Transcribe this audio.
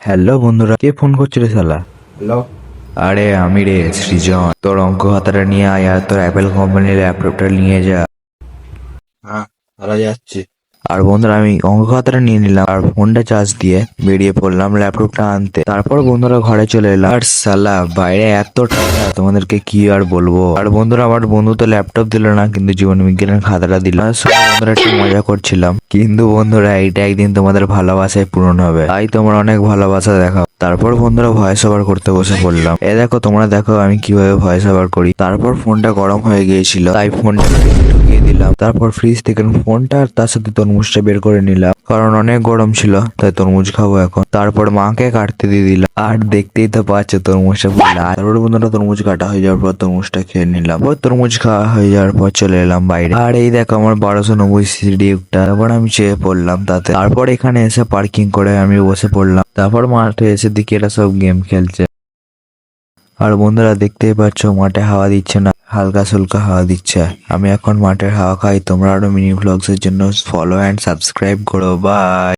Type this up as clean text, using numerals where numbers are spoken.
Hello বন্ধুরা, কে phone করছিল শালা? হ্যালো। আরে আমি রে সৃজন। তোর অঙ্ক খাতাটা নিয়ে আয় আর তোর অ্যাপেল কোম্পানির ল্যাপটপটা নিয়ে যা। হ্যাঁ, তারা যাচ্ছি। আর বন্ধুরা আমি অঙ্ক খাতাটা নিয়ে নিলাম আর ফোনটা চার্জ দিয়ে বেরিয়ে পড়লাম ল্যাপটপটা আনতে। তারপর বন্ধুরা ঘরে চলে এলাম। আর শালা বাইরে এত ঠান্ডা, তোমাদেরকে কি আর বলবো। আর বন্ধুরা আমার বন্ধু তো ল্যাপটপ দিল না, কিন্তু জীবন বিজ্ঞানের খাতাটা দিল। আর সব বন্ধুরা একটু মজা করছিলাম, কিন্তু বন্ধুরা এইটা একদিন তোমাদের ভালোবাসায় পূরণ হবে, তাই তোমরা অনেক ভালোবাসা দেখাও। তারপর বন্ধুরা ভয়েস ওভার করতে বসে পড়লাম। দেখো তোমরা দেখো আমি কিভাবে ভয়েস ওভার করি। তারপর ফোনটা গরম হয়ে গিয়েছিল, তাই ফোনটা ঢুকিয়ে দিলাম। তারপর ফ্রিজ থেকে ফোনটা আর তার সাথে তরমুজটা বের করে নিলাম, কারণ অনেক গরম ছিল, তাই তরমুজ খাবো এখন। তারপর মাকে কাটতে দিয়ে দিলাম, আর দেখতেই তো পাচ্ছে তরমুজটা পুরো লাল। তারপর বন্ধুরা তরমুজ কাটা হয়ে যাওয়ার পর তরমুজটা খেয়ে নিলাম। ওই তরমুজ খাওয়া হয়ে যাওয়ার পর চলে এলাম বাইরে। আর এই দেখো আমার 1290 সিডিউকটা। তারপর আমি চেয়ে পড়লাম তাতে। তারপর এখানে এসে পার্কিং করে আমি বসে পড়লাম। তারপর মাঠে এসে দেখি এরা সব গেম খেলছে। আর বন্ধুরা দেখতেই পাচ্ছ মাঠে হাওয়া দিচ্ছে না, হালকা সুলকা হাওয়া দিচ্ছে। আমি এখন মাঠের হাওয়া খাই। তোমরা আরো মিনি ভ্লগস এর জন্য ফলো অ্যান্ড সাবস্ক্রাইব করো। বাই।